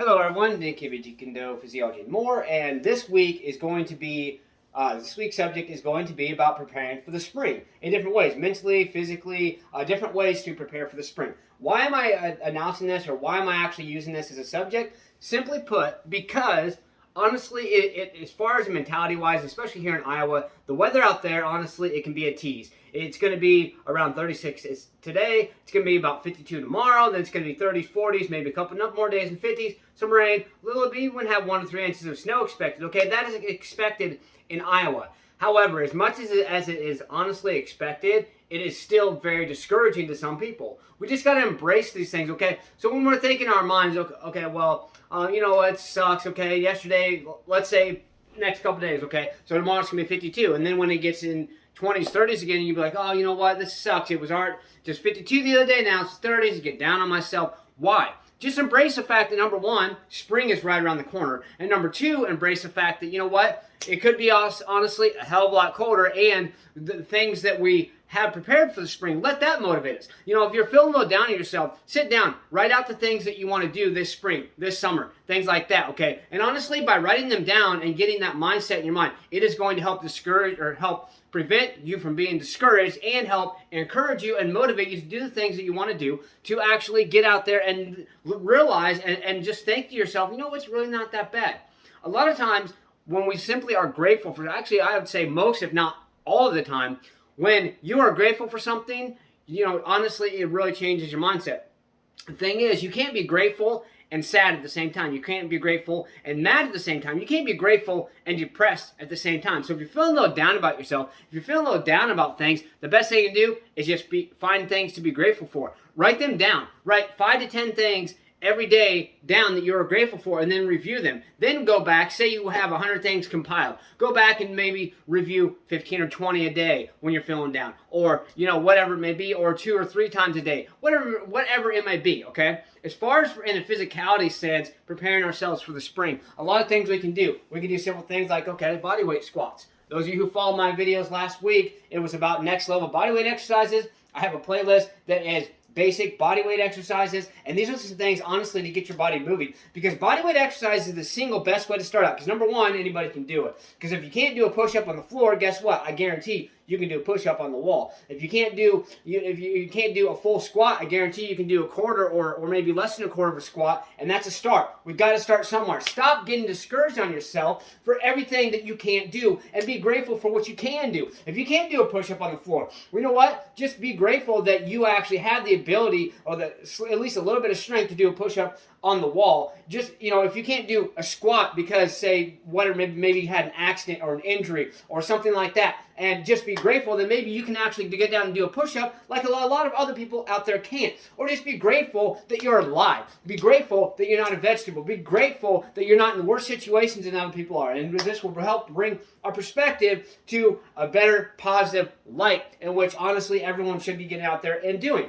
Hello everyone, Nick here with Jeet, Kune, Physiology and more, and this week is going to be, this week's subject is going to be about preparing for the spring in different ways, mentally, physically, different ways to prepare for the spring. Why am I announcing this, or why am I actually using this as a subject? Simply put, because honestly, as far as mentality-wise, especially here in Iowa, the weather out there, honestly, it can be a tease. It's going to be around 36 today. It's going to be about 52 tomorrow. Then it's going to be 30s, 40s, maybe a couple more days in 50s. Some rain. We even have 1 to 3 inches of snow expected. Okay, that is expected in Iowa. However, as much as it is honestly expected, it is still very discouraging to some people. We just got to embrace these things, okay? So when we're thinking in our minds, okay, well, you know what, it sucks, okay? Yesterday, let's say next couple days, okay? So tomorrow's going to be 52. And then when it gets in 20s, 30s again, you'd be like, oh, you know what, this sucks. It was just 52 the other day, now it's 30s. Get down on myself. Why? Just embrace the fact that, number one, spring is right around the corner. And number two, embrace the fact that, you know what, it could be honestly a hell of a lot colder, and the things that we have prepared for the spring, let that motivate us. You know, if you're feeling a little down on yourself, sit down, write out the things that you want to do this spring, this summer, things like that, okay? And honestly, by writing them down and getting that mindset in your mind, it is going to help discourage or help prevent you from being discouraged and help encourage you and motivate you to do the things that you want to do, to actually get out there and realize and just think to yourself, you know, it's really not that bad. A lot of times when we simply are grateful for, actually I would say most, if not all of the time, when you are grateful for something, you know, honestly, it really changes your mindset. The thing is, you can't be grateful and sad at the same time. You can't be grateful and mad at the same time. You can't be grateful and depressed at the same time. So if you're feeling a little down about yourself, if you're feeling a little down about things, the best thing you can do is just find things to be grateful for. Write them down. Write 5 to 10 things every day down that you're grateful for, and then review them. Then go back, say you have 100 things compiled. Go back and maybe review 15 or 20 a day when you're feeling down, or, you know, whatever it may be, or 2 or 3 times a day, whatever it may be, okay? As far as in a physicality sense, preparing ourselves for the spring, a lot of things we can do. We can do simple things like, okay, body weight squats. Those of you who followed my videos last week, it was about next level body weight exercises. I have a playlist that is basic body weight exercises, and these are some things, honestly, to get your body moving, because body weight exercise is the single best way to start out, because number one, anybody can do it, because if you can't do a push-up on the floor, guess what? I guarantee you can do a push-up on the wall. If you can't do a full squat, I guarantee you can do a quarter or maybe less than a quarter of a squat, and that's a start. We've got to start somewhere. Stop getting discouraged on yourself for everything that you can't do, and be grateful for what you can do. If you can't do a push-up on the floor, well, you know what? Just be grateful that you actually have the ability, or at least a little bit of strength to do a push-up on the wall. Just, you know, if you can't do a squat because, say, maybe you had an accident or an injury or something like that, and just be grateful that maybe you can actually get down and do a push-up like a lot of other people out there can't. Or just be grateful that you're alive. Be grateful that you're not a vegetable. Be grateful that you're not in the worst situations than other people are. And this will help bring our perspective to a better, positive light, in which, honestly, everyone should be getting out there and doing.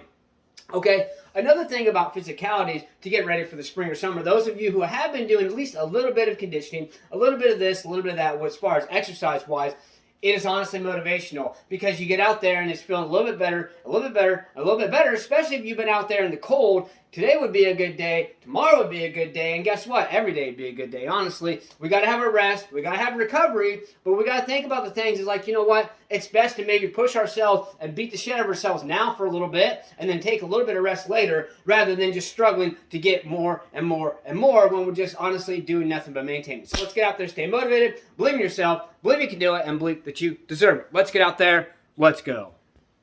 Okay, another thing about physicalities to get ready for the spring or summer, those of you who have been doing at least a little bit of conditioning, a little bit of this, a little bit of that, as far as exercise-wise, it is honestly motivational, because you get out there and it's feeling a little bit better, a little bit better, a little bit better, especially if you've been out there in the cold. Today would be a good day, tomorrow would be a good day, and guess what? Every day would be a good day, honestly. We got to have a rest, we got to have a recovery, but we got to think about the things is like, you know what? It's best to maybe push ourselves and beat the shit out of ourselves now for a little bit, and then take a little bit of rest later, rather than just struggling to get more and more and more when we're just honestly doing nothing but maintaining. So let's get out there, stay motivated, believe in yourself, believe you can do it, and believe that you deserve it. Let's get out there, let's go.